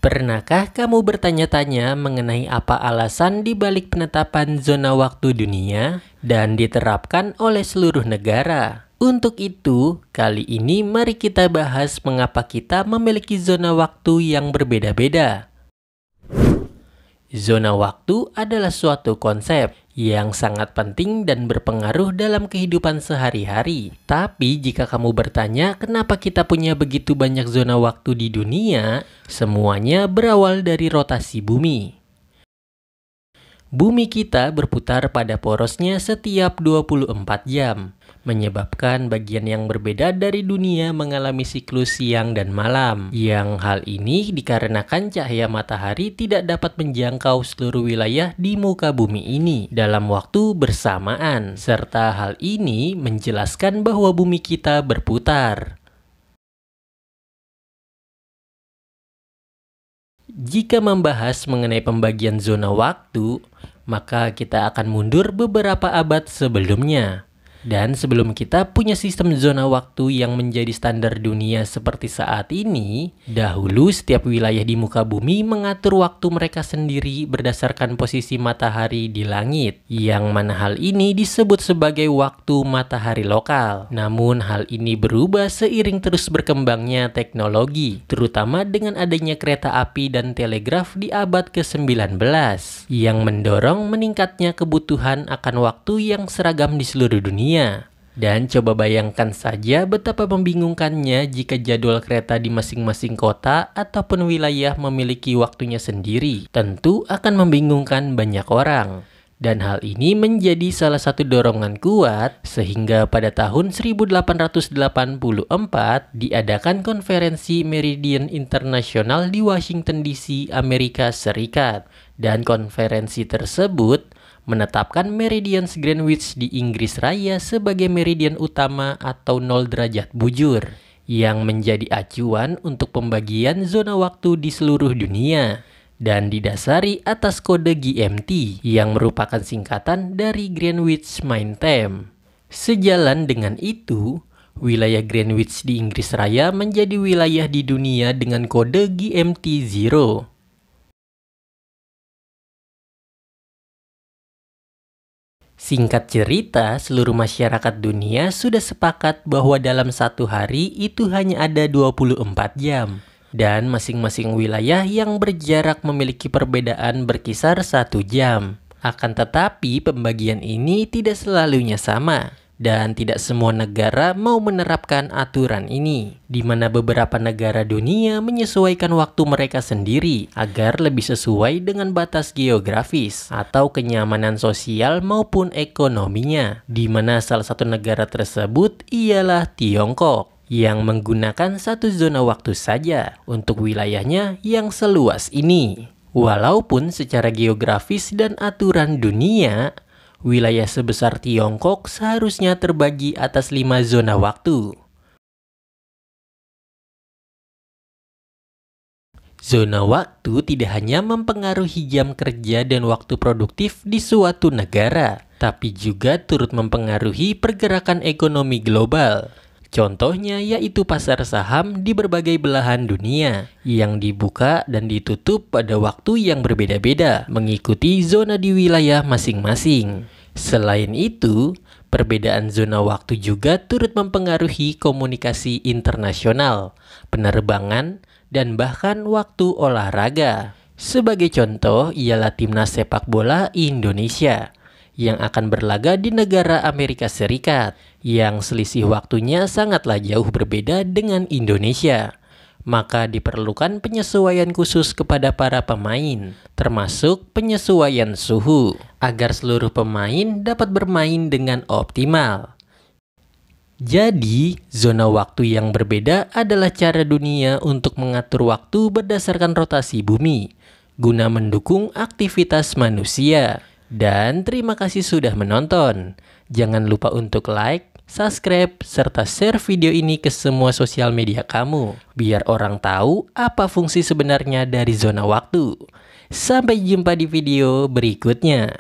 Pernahkah kamu bertanya-tanya mengenai apa alasan dibalik penetapan zona waktu dunia dan diterapkan oleh seluruh negara? Untuk itu, kali ini mari kita bahas mengapa kita memiliki zona waktu yang berbeda-beda. Zona waktu adalah suatu konsep yang sangat penting dan berpengaruh dalam kehidupan sehari-hari. Tapi jika kamu bertanya kenapa kita punya begitu banyak zona waktu di dunia, semuanya berawal dari rotasi bumi. Bumi kita berputar pada porosnya setiap 24 jam, menyebabkan bagian yang berbeda dari dunia mengalami siklus siang dan malam. Yang hal ini dikarenakan cahaya matahari tidak dapat menjangkau seluruh wilayah di muka bumi ini dalam waktu bersamaan. Serta hal ini menjelaskan bahwa bumi kita berputar. Jika membahas mengenai pembagian zona waktu, maka kita akan mundur beberapa abad sebelumnya. Dan sebelum kita punya sistem zona waktu yang menjadi standar dunia seperti saat ini, dahulu setiap wilayah di muka bumi mengatur waktu mereka sendiri berdasarkan posisi matahari di langit, yang mana hal ini disebut sebagai waktu matahari lokal. Namun hal ini berubah seiring terus berkembangnya teknologi, terutama dengan adanya kereta api dan telegraf di abad ke-19, yang mendorong meningkatnya kebutuhan akan waktu yang seragam di seluruh dunia. Dan coba bayangkan saja betapa membingungkannya jika jadwal kereta di masing-masing kota ataupun wilayah memiliki waktunya sendiri. Tentu akan membingungkan banyak orang. Dan hal ini menjadi salah satu dorongan kuat sehingga pada tahun 1884 diadakan konferensi Meridian Internasional di Washington DC, Amerika Serikat. Dan konferensi tersebut menetapkan meridian Greenwich di Inggris Raya sebagai meridian utama atau 0 derajat bujur, yang menjadi acuan untuk pembagian zona waktu di seluruh dunia, dan didasari atas kode GMT yang merupakan singkatan dari Greenwich Mean Time. Sejalan dengan itu, wilayah Greenwich di Inggris Raya menjadi wilayah di dunia dengan kode GMT 0. Singkat cerita, seluruh masyarakat dunia sudah sepakat bahwa dalam satu hari itu hanya ada 24 jam. Dan masing-masing wilayah yang berjarak memiliki perbedaan berkisar 1 jam. Akan tetapi pembagian ini tidak selalunya sama. Dan tidak semua negara mau menerapkan aturan ini, di mana beberapa negara dunia menyesuaikan waktu mereka sendiri agar lebih sesuai dengan batas geografis atau kenyamanan sosial maupun ekonominya, di mana salah satu negara tersebut ialah Tiongkok, yang menggunakan satu zona waktu saja untuk wilayahnya yang seluas ini. Walaupun secara geografis dan aturan dunia, wilayah sebesar Tiongkok seharusnya terbagi atas 5 zona waktu. Zona waktu tidak hanya mempengaruhi jam kerja dan waktu produktif di suatu negara, tapi juga turut mempengaruhi pergerakan ekonomi global. Contohnya yaitu pasar saham di berbagai belahan dunia yang dibuka dan ditutup pada waktu yang berbeda-beda mengikuti zona di wilayah masing-masing. Selain itu, perbedaan zona waktu juga turut mempengaruhi komunikasi internasional, penerbangan, dan bahkan waktu olahraga. Sebagai contoh ialah timnas sepak bola Indonesia yang akan berlaga di negara Amerika Serikat, yang selisih waktunya sangatlah jauh berbeda dengan Indonesia. Maka diperlukan penyesuaian khusus kepada para pemain, termasuk penyesuaian suhu, agar seluruh pemain dapat bermain dengan optimal. Jadi, zona waktu yang berbeda adalah cara dunia untuk mengatur waktu berdasarkan rotasi bumi, guna mendukung aktivitas manusia. Dan terima kasih sudah menonton. Jangan lupa untuk like, subscribe, serta share video ini ke semua sosial media kamu, biar orang tahu apa fungsi sebenarnya dari zona waktu. Sampai jumpa di video berikutnya.